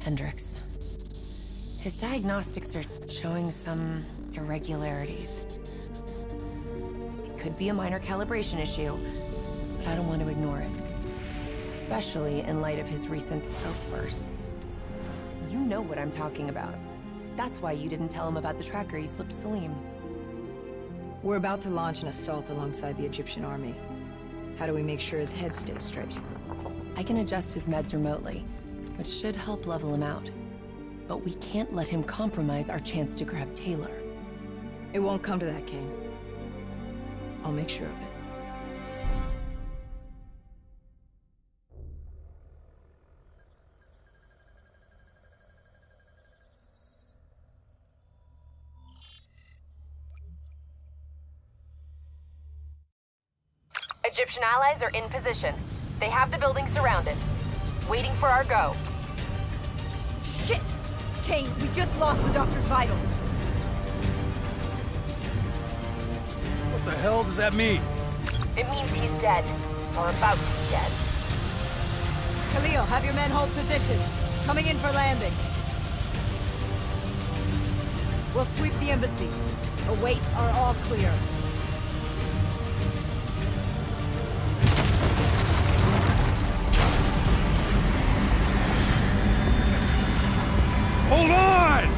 Hendricks. His diagnostics are showing some irregularities. It could be a minor calibration issue, but I don't want to ignore it. Especially in light of his recent outbursts. You know what I'm talking about. That's why you didn't tell him about the tracker he slipped Salim. We're about to launch an assault alongside the Egyptian army. How do we make sure his head stays straight? I can adjust his meds remotely, which should help level him out. But we can't let him compromise our chance to grab Taylor. It won't come to that, Kane. I'll make sure of it. Egyptian allies are in position. They have the building surrounded. Waiting for our go. Shit! Kane, we just lost the doctor's vitals. What the hell does that mean? It means he's dead. Or about to be dead. Khalil, have your men hold position. Coming in for landing. We'll sweep the embassy. Await our all clear. Hold on!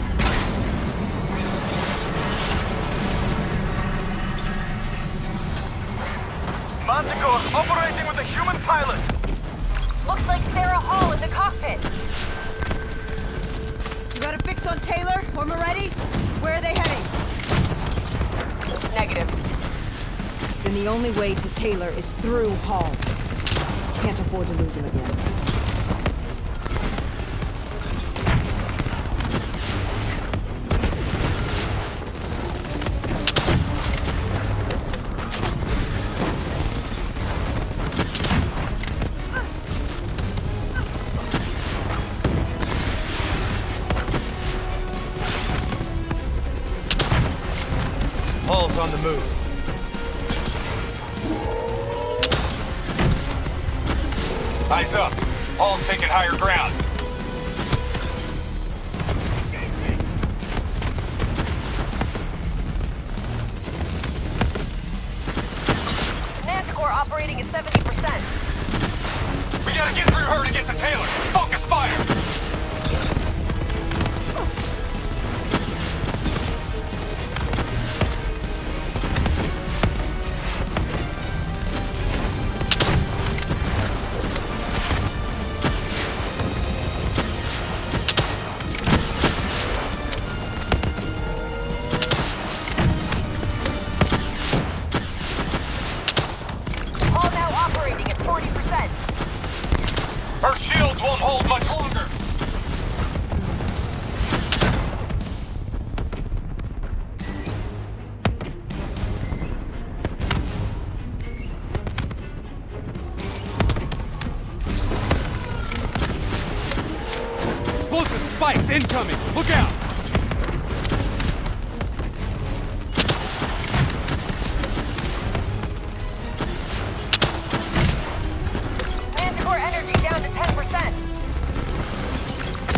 Manticore operating with a human pilot! Looks like Sarah Hall in the cockpit. You got a fix on Taylor or Moretti? Where are they heading? Negative. Then the only way to Taylor is through Hall. Can't afford to lose him again. Hall's on the move. Eyes up! Hall's taking higher ground. Manticore operating at 70%. We gotta get through her to get to Taylor! Focus fire! Hall now operating at 40%. Her shields won't hold much longer! Explosive spikes incoming! Look out! Manticore energy down to 10%.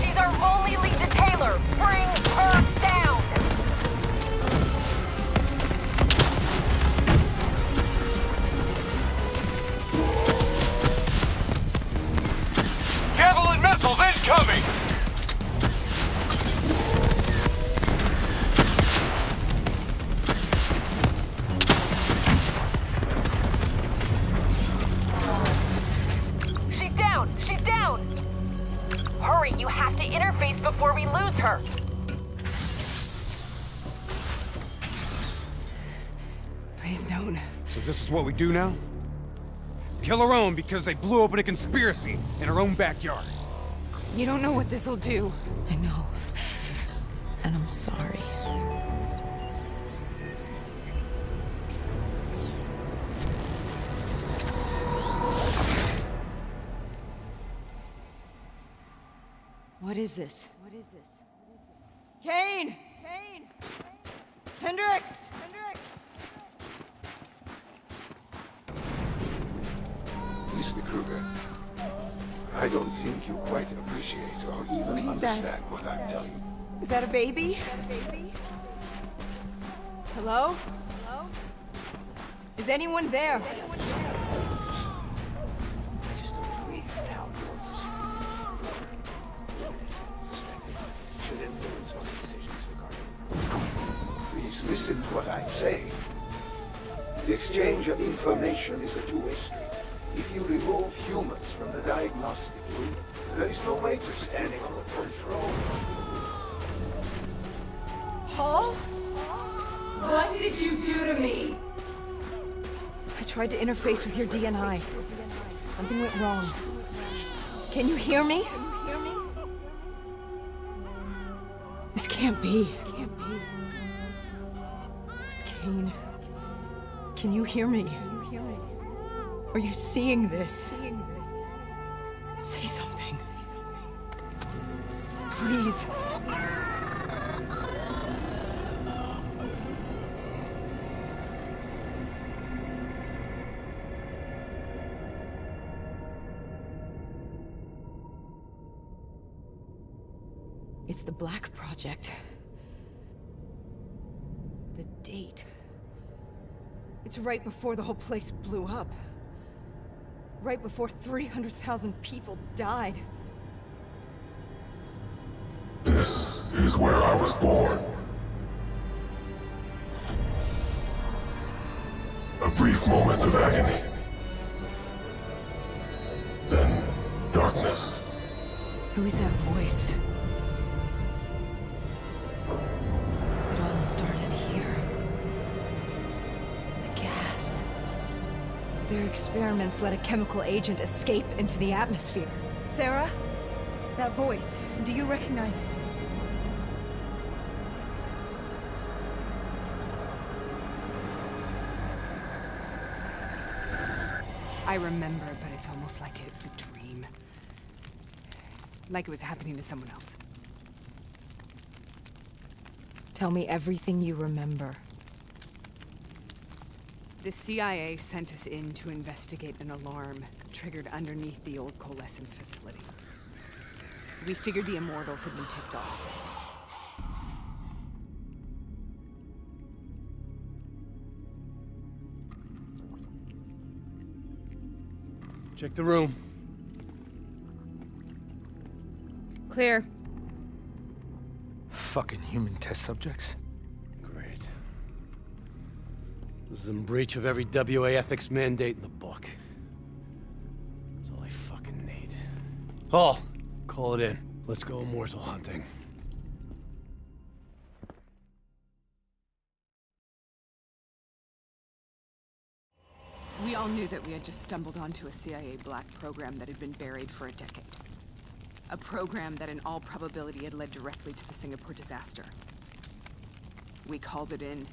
She's our only lead to Taylor. Bring her down. Javelin missiles incoming! She's down. She's down. Hurry, you have to interface before we lose her. Please don't. So this is what we do now? Kill our own because they blew open a conspiracy in our own backyard. You don't know what this'll do. I know. And I'm sorry. What is this? Kane! Kane! Hendricks! Mr. Kruger, I don't think you quite appreciate or even What is that? understand what I'm telling you. Is that a baby? Hello? Is anyone there? I just don't believe in how yours should influence my decisions regarding. Please listen to what I'm saying. The exchange of information is a two-way street. If you remove humans from the diagnostic room, there is no way to standing on the control. Hall? What did you do to me? I tried to interface with your DNI. Something went wrong. Can you hear me? This can't be. Kane, can you hear me? Are you seeing this? Say something. Please. It's the Black Project. The date. It's right before the whole place blew up. Right before 300,000 people died. This is where I was born. A brief moment of agony. Then darkness. Who is that voice? It all started here. The gas. Their experiments let a chemical agent escape into the atmosphere. Sarah? That voice, do you recognize it? I remember, but it's almost like it was a dream. Like it was happening to someone else. Tell me everything you remember. The CIA sent us in to investigate an alarm triggered underneath the old coalescence facility. We figured the Immortals had been tipped off. Check the room. Clear. Fucking human test subjects. Great. This is in breach of every WA ethics mandate in the book. That's all I fucking need. Hall, call it in. Let's go immortal hunting. We all knew that we had just stumbled onto a CIA black program that had been buried for a decade. A program that in all probability had led directly to the Singapore disaster. We called it in,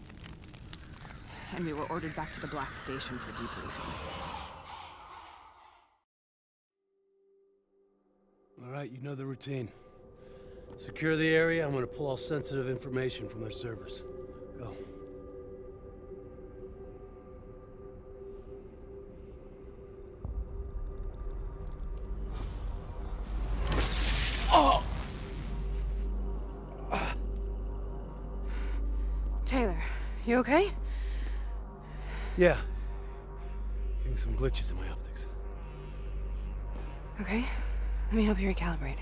and we were ordered back to the Black Station for debriefing. All right, you know the routine. Secure the area. I'm gonna pull all sensitive information from their servers. Go. Taylor, you okay? Yeah. Getting some glitches in my optics. Okay, let me help you recalibrate.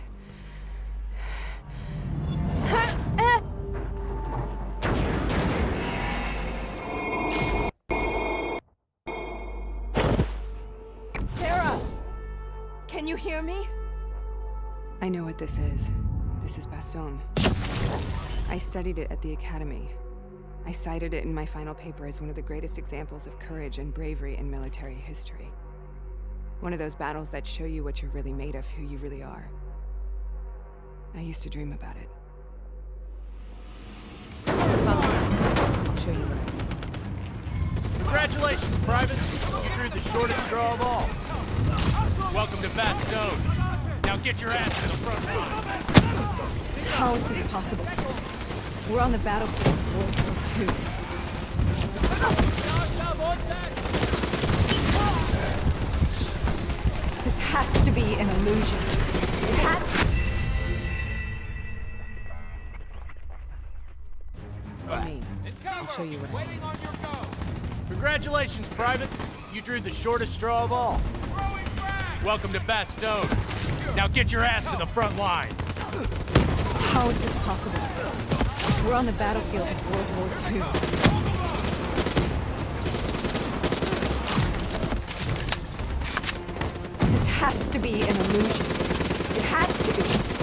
Sarah! Can you hear me? I know what this is. This is Bastion. I studied it at the Academy. I cited it in my final paper as one of the greatest examples of courage and bravery in military history. One of those battles that show you what you're really made of, who you really are. I used to dream about it. I'll show you what I mean. Congratulations, Private! You drew the shortest straw of all. Welcome to Bastion. Now get your ass to the front line. How is this possible? We're on the battlefield of World War II. This has to be an illusion. It has... I'll show you around. Waiting on your go. Congratulations, Private. You drew the shortest straw of all. Welcome to Bastogne. Now get your ass to the front line. How is this possible? We're on the battlefield of World War II. This has to be an illusion. It has to be.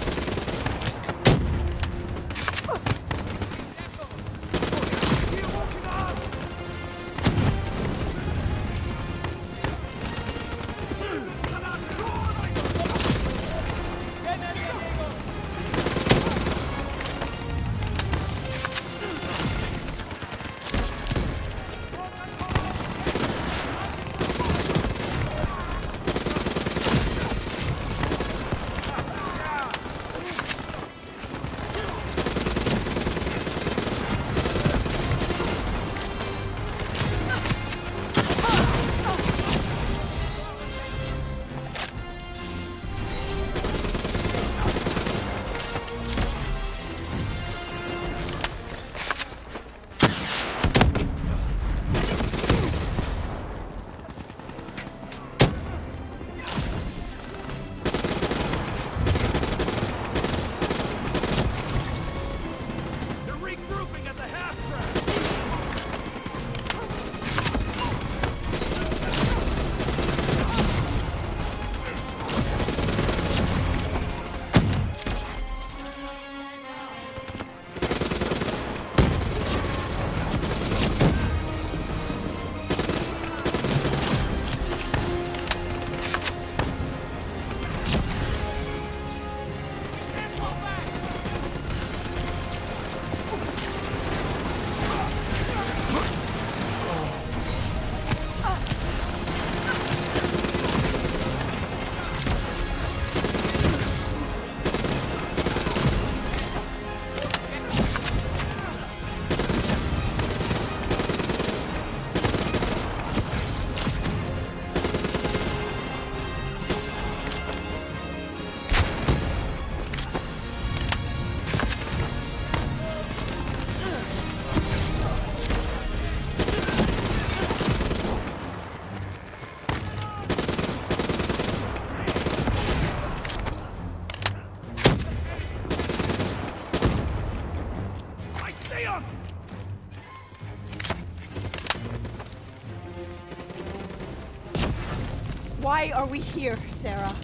Why are we here, Sarah?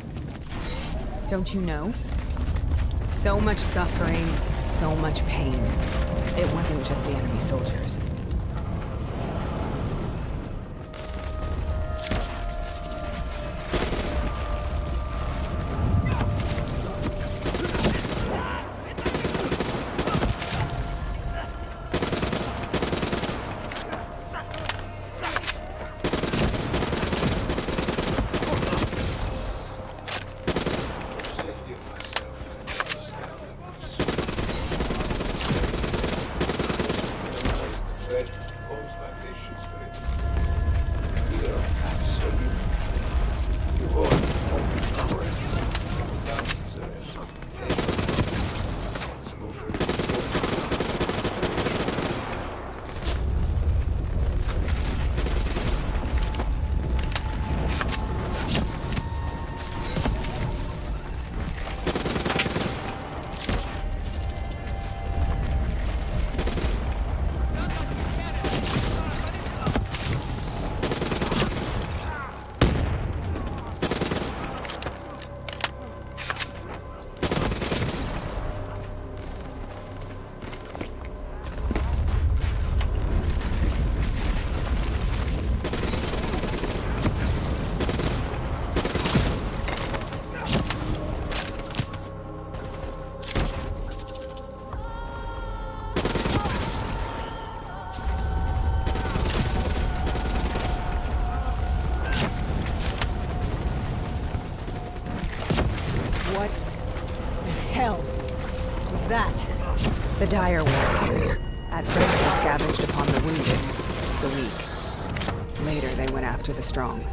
Don't you know? So much suffering, so much pain. It wasn't just the enemy soldiers. The hell was that? The dire wolves. At first they scavenged upon the wounded, the weak. Later they went after the strong.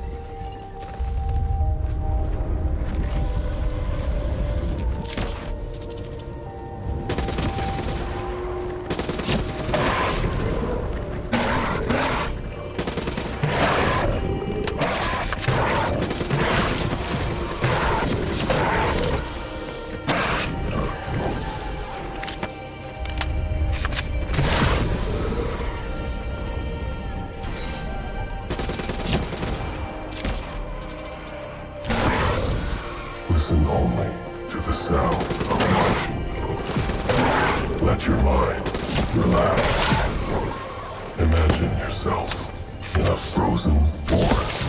Listen only to the sound of marching. Let your mind relax. Imagine yourself in a frozen forest.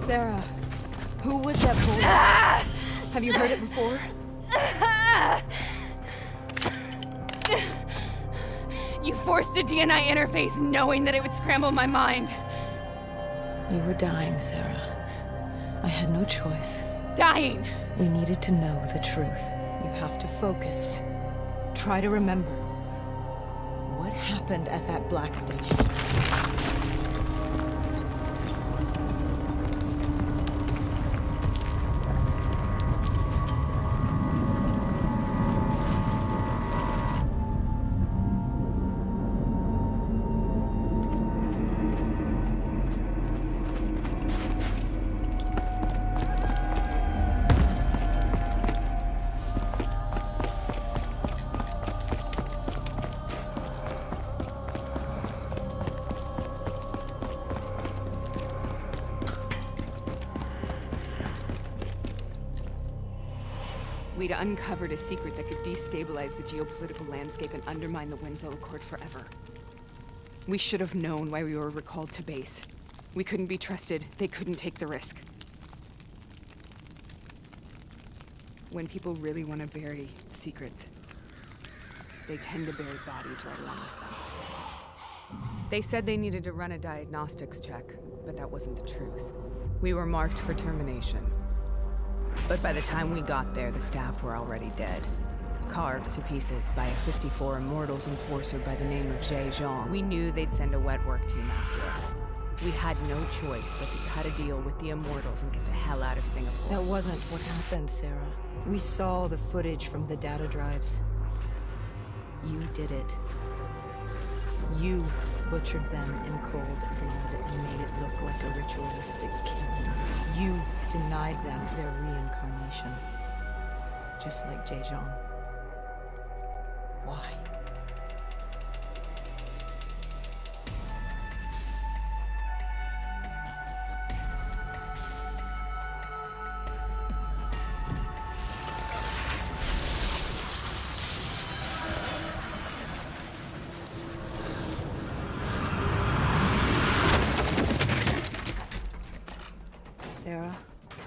Sarah, who was that voice? Have you heard it before? You forced a DNI interface knowing that it would scramble my mind. You were dying, Sarah. I had no choice. Dying! We needed to know the truth. You have to focus. Try to remember. What happened at that black station? We'd uncovered a secret that could destabilize the geopolitical landscape and undermine the Winslow Accord forever. We should have known why we were recalled to base. We couldn't be trusted. They couldn't take the risk. When people really want to bury secrets, they tend to bury bodies right along with them. They said they needed to run a diagnostics check, but that wasn't the truth. We were marked for termination. But by the time we got there, the staff were already dead. Carved to pieces by a 54 Immortals enforcer by the name of Jay Zhang. We knew they'd send a wet work team after us. We had no choice but to cut a deal with the Immortals and get the hell out of Singapore. That wasn't what happened, Sarah. We saw the footage from the data drives. You did it. You butchered them in cold blood and made it look like a ritualistic killing. You denied them their reincarnation. Just like Jay Zhang. Why? Sarah,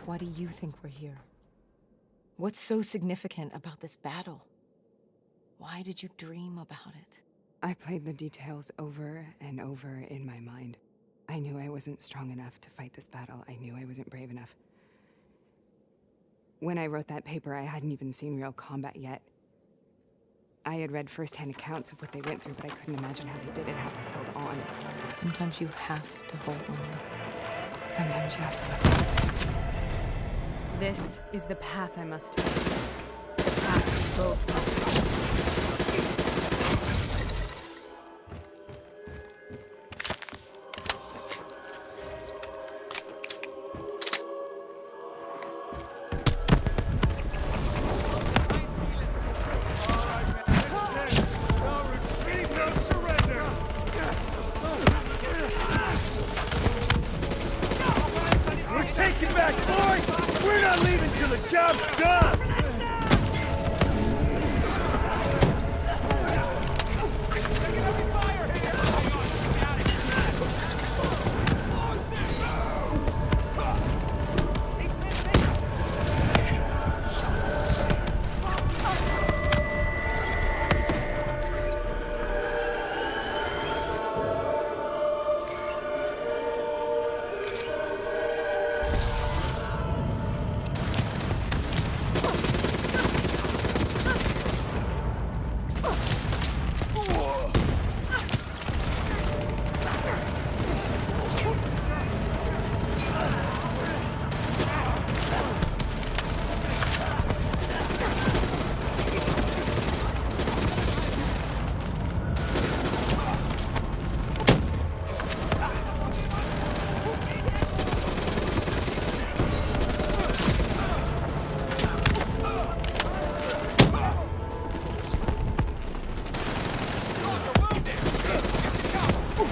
why do you think we're here? What's so significant about this battle? Why did you dream about it? I played the details over and over in my mind. I knew I wasn't strong enough to fight this battle. I knew I wasn't brave enough. When I wrote that paper, I hadn't even seen real combat yet. I had read first-hand accounts of what they went through, but I couldn't imagine how they did it, how they held on. Sometimes you have to hold on. Sometimes you have to let go. This is the path I must take. The path we both must take. Take it back, boy! We're not leaving till the job's done! I'm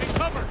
in cover.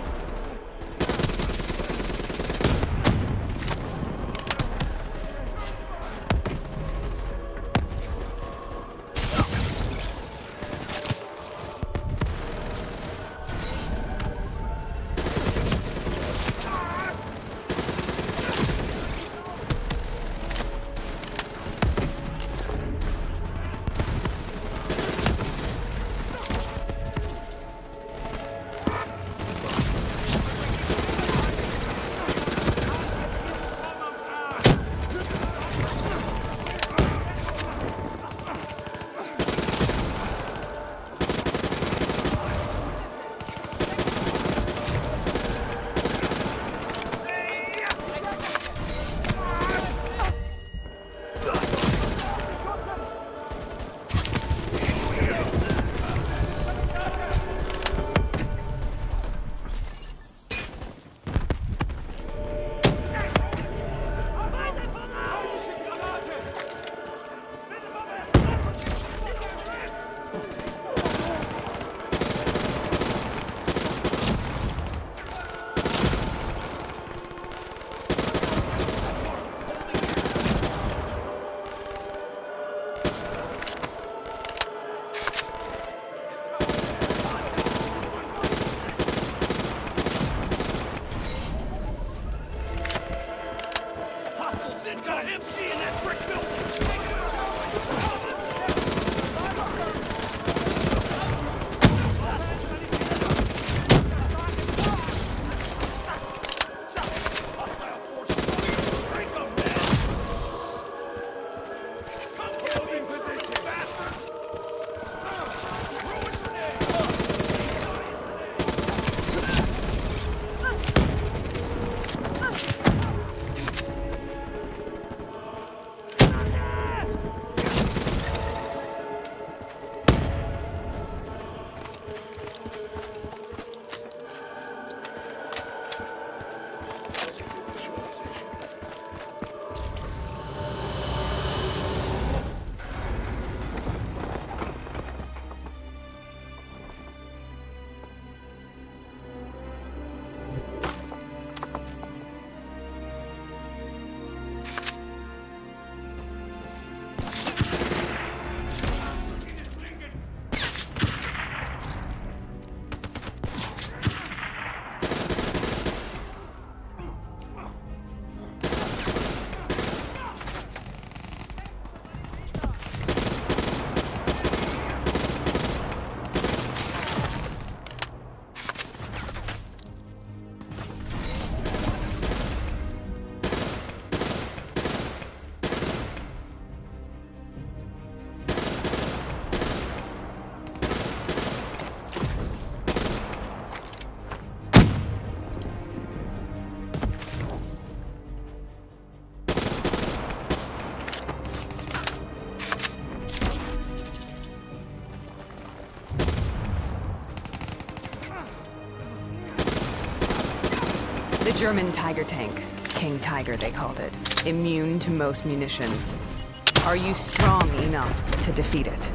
The German Tiger tank. King Tiger, they called it. Immune to most munitions. Are you strong enough to defeat it?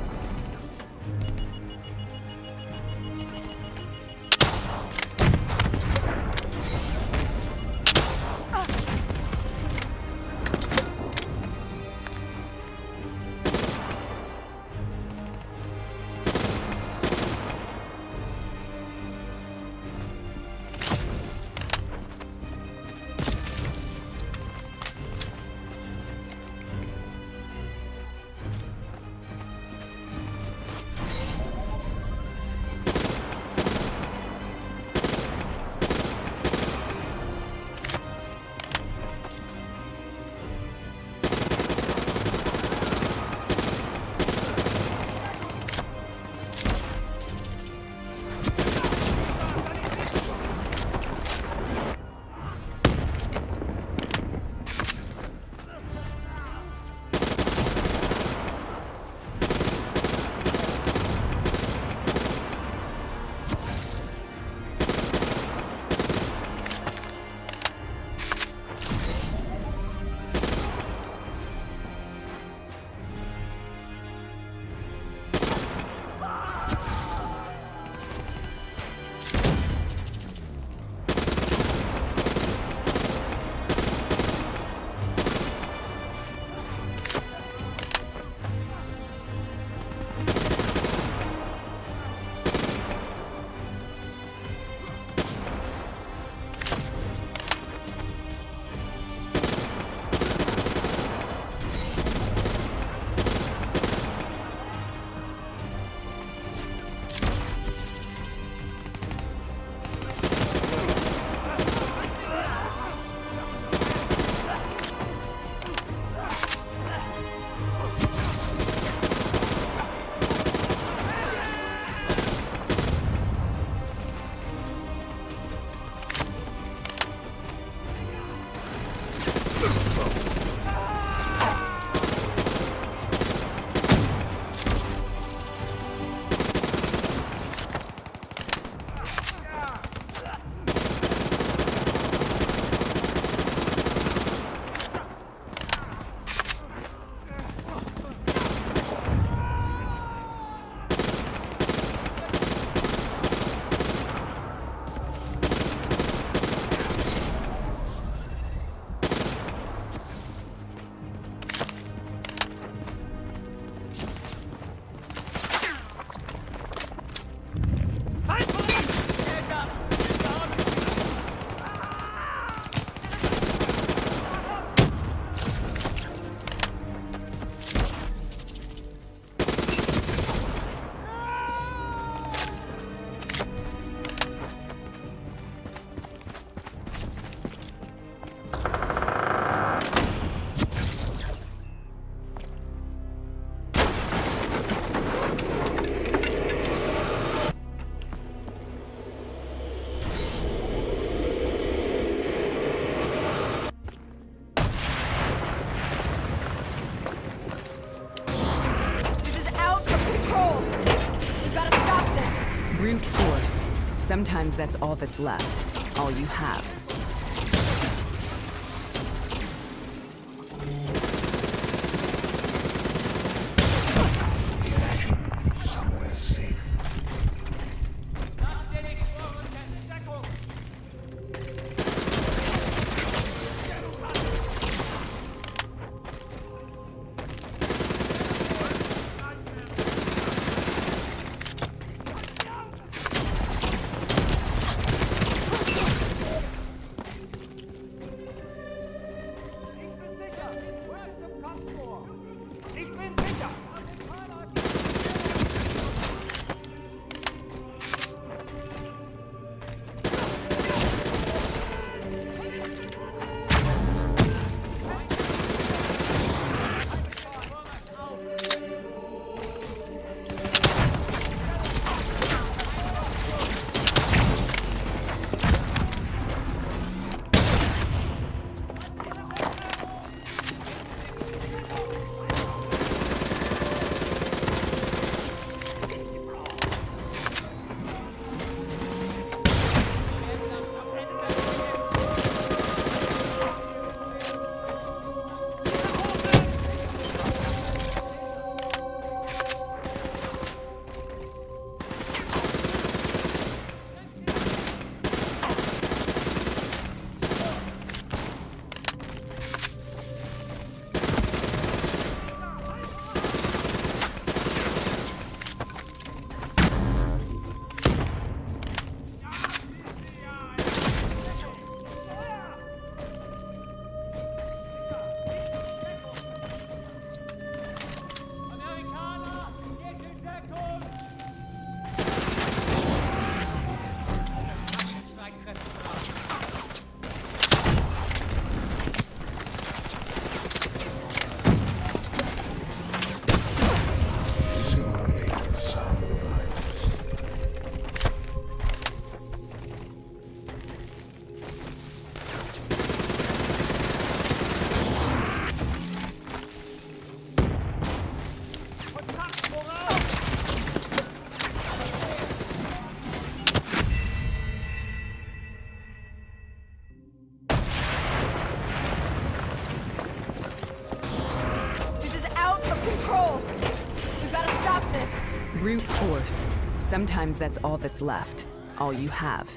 Brute force. Sometimes that's all that's left. All you have. Somewhere safe. Brute force. Sometimes that's all that's left. All you have.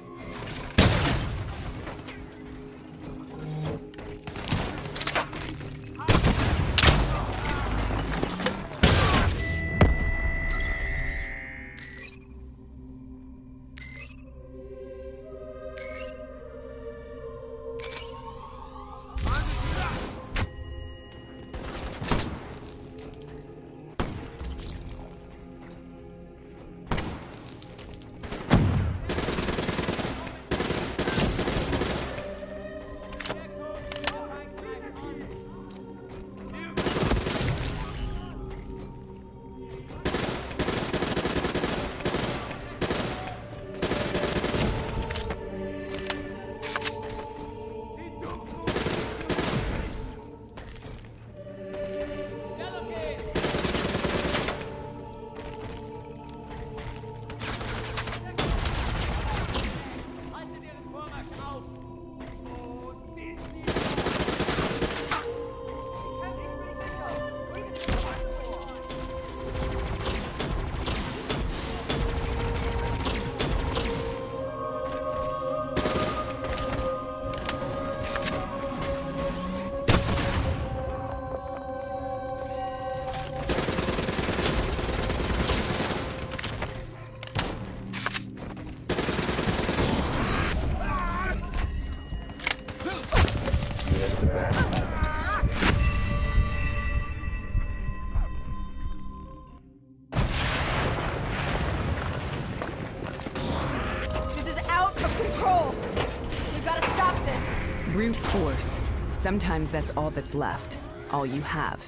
Brute force. Sometimes that's all that's left. All you have.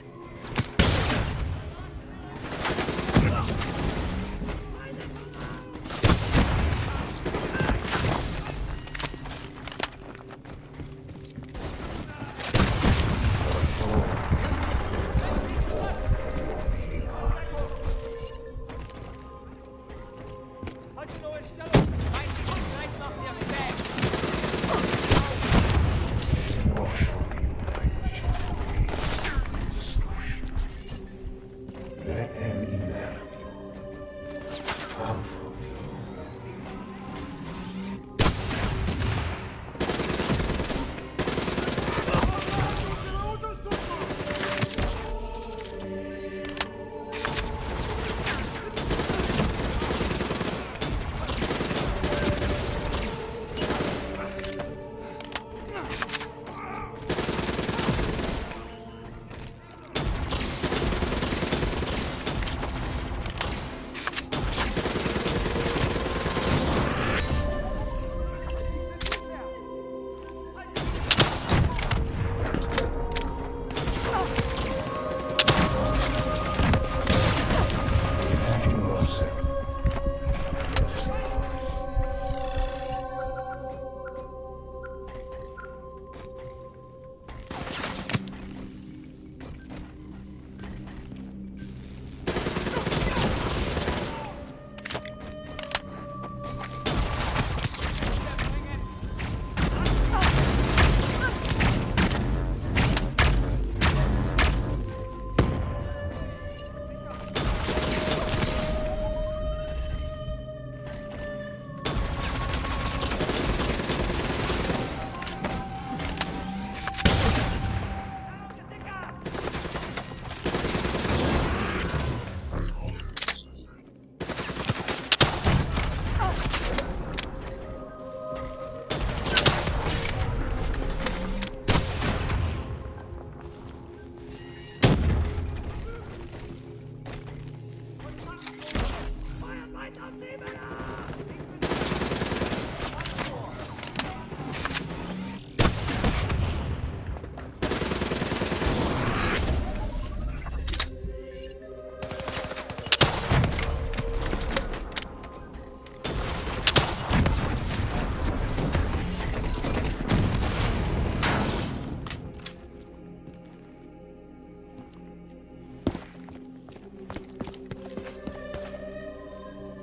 Hadi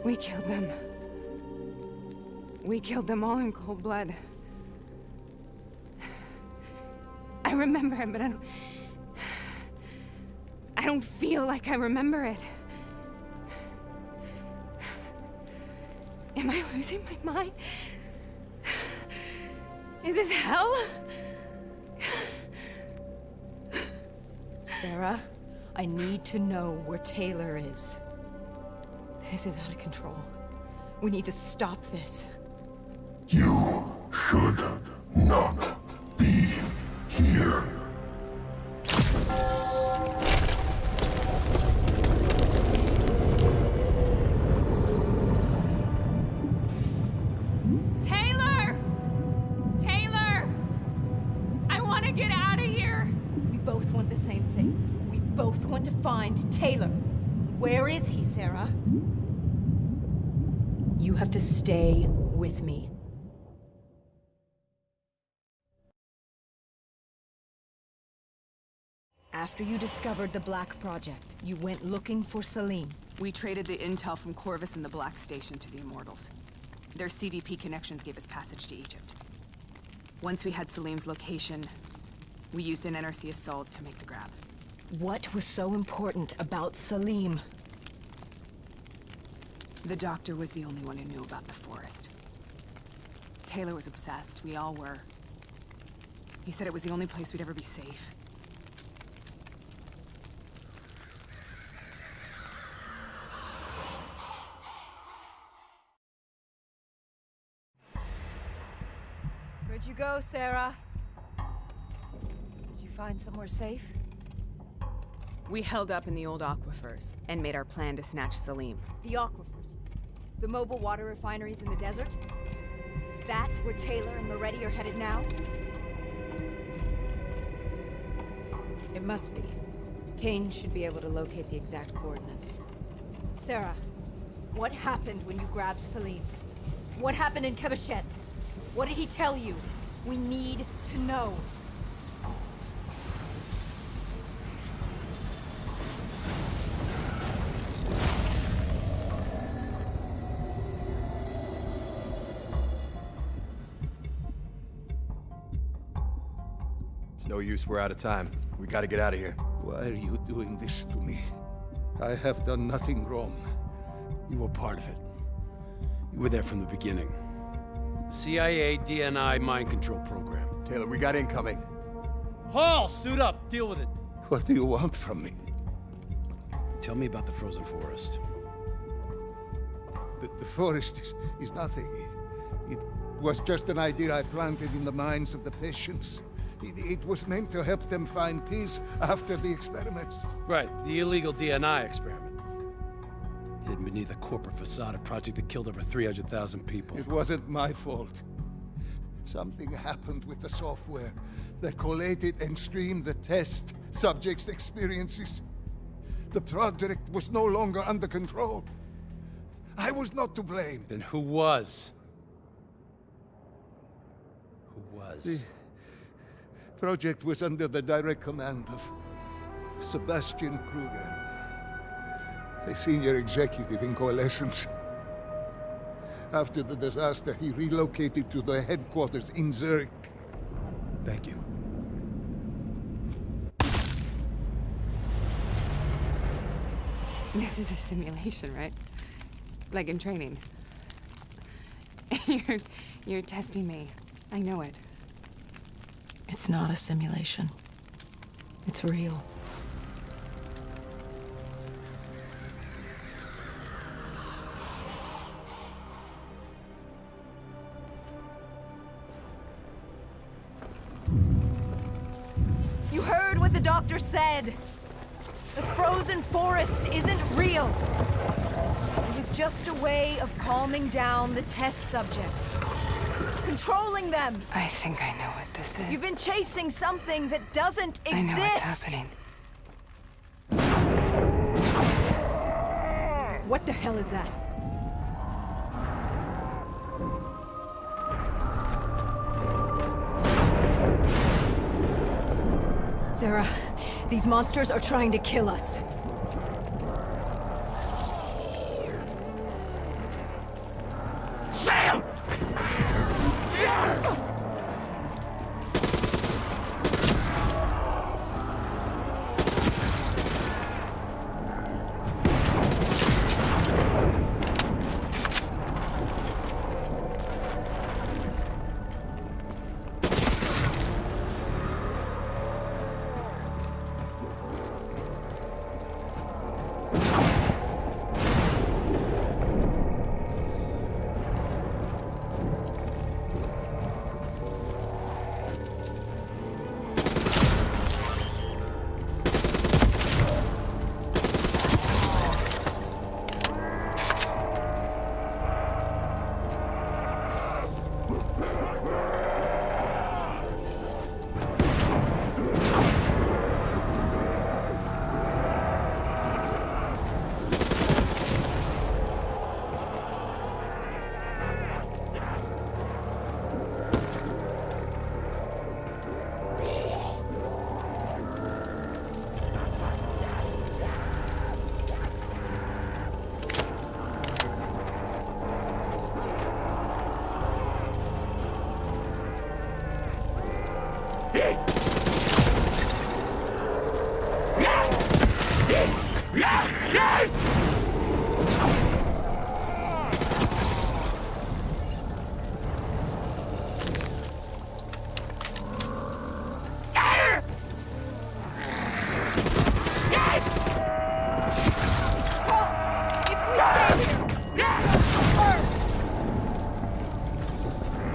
We killed them. We killed them all in cold blood. I remember it, but I don't feel like I remember it. Am I losing my mind? Is this hell? Sarah, I need to know where Taylor is. This is out of control. We need to stop this. You should not be here. Taylor! Taylor! I want to get out of here! We both want the same thing. We both want to find Taylor. Where is he, Sarah? You have to stay with me. After you discovered the Black Project, you went looking for Salim. We traded the intel from Corvus and the Black Station to the Immortals. Their CDP connections gave us passage to Egypt. Once we had Salim's location, we used an NRC assault to make the grab. What was so important about Salim? The doctor was the only one who knew about the forest. Taylor was obsessed. We all were. He said it was the only place we'd ever be safe. Where'd you go, Sarah? Did you find somewhere safe? We held up in the old aquifers and made our plan to snatch Salim. The aquifers. The mobile water refineries in the desert? Is that where Taylor and Moretti are headed now? It must be. Kane should be able to locate the exact coordinates. Sarah, what happened when you grabbed Salim? What happened in Kebashet? What did he tell you? We need to know. No use, we're out of time. We gotta get out of here. Why are you doing this to me? I have done nothing wrong. You were part of it. You were there from the beginning. CIA, DNI, mind control program. Taylor, we got incoming. Hall, suit up, deal with it. What do you want from me? Tell me about the frozen forest. The forest is nothing. It was just an idea I planted in the minds of the patients. It was meant to help them find peace after the experiments. Right, the illegal DNI experiment. Hidden beneath a corporate facade, a project that killed over 300,000 people. It wasn't my fault. Something happened with the software that collated and streamed the test subjects' experiences. The project was no longer under control. I was not to blame. Then who was? Who was? The project was under the direct command of Sebastian Kruger, a senior executive in Coalescence. After the disaster, he relocated to the headquarters in Zurich. Thank you. This is a simulation, right? Like in training. You're testing me. I know it. It's not a simulation. It's real. You heard what the doctor said. The frozen forest isn't real. It was just a way of calming down the test subjects. Controlling them. I think I know what this is. You've been chasing something that doesn't exist. I know what's happening. What the hell is that? Sarah, these monsters are trying to kill us.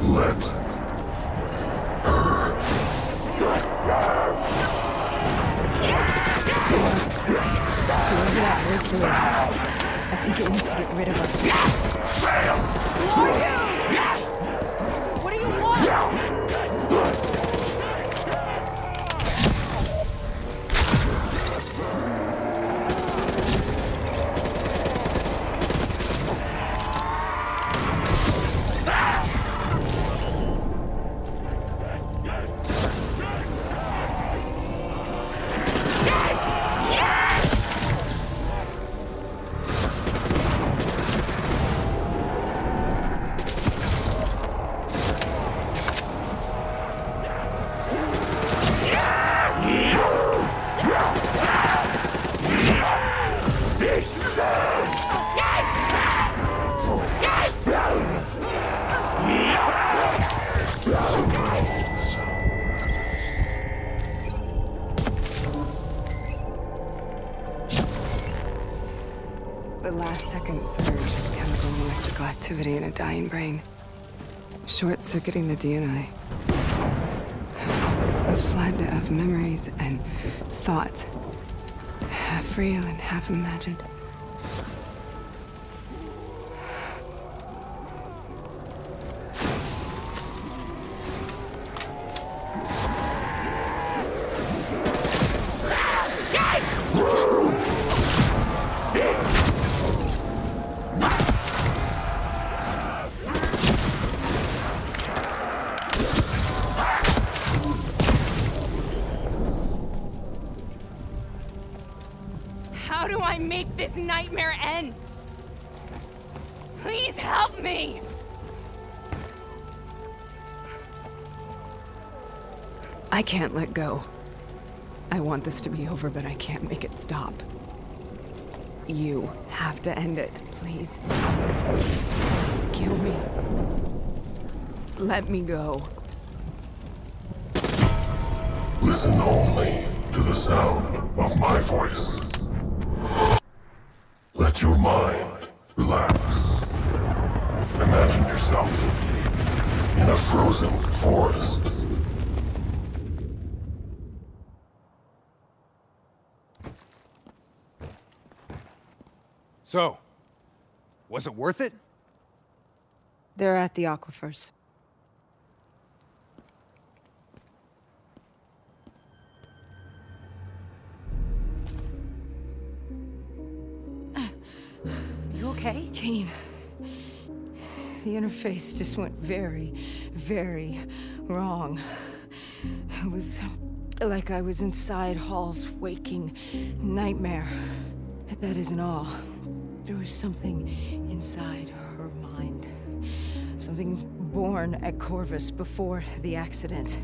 Let Whoever that voice is, I think it wants to get rid of us. What do you want? The last-second surge of chemical and electrical activity in a dying brain. Short-circuiting the DNI. A flood of memories and thoughts. Half real and half imagined. How do I make this nightmare end? Please help me! I can't let go. I want this to be over, but I can't make it stop. You have to end it, please. Kill me. Let me go. listen only to the sound of my voice. Let your mind relax. Imagine yourself in a frozen forest. So, was it worth it? They're at the aquifers. You okay? Kane. The interface just went very, very wrong. It was like I was inside Hall's waking nightmare. But that isn't all. There was something inside her mind. Something born at Corvus before the accident.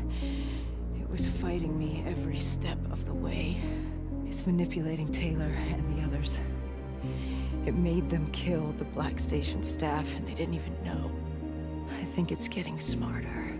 It was fighting me every step of the way. It's manipulating Taylor and the others. It made them kill the Black Station staff, and they didn't even know. I think it's getting smarter.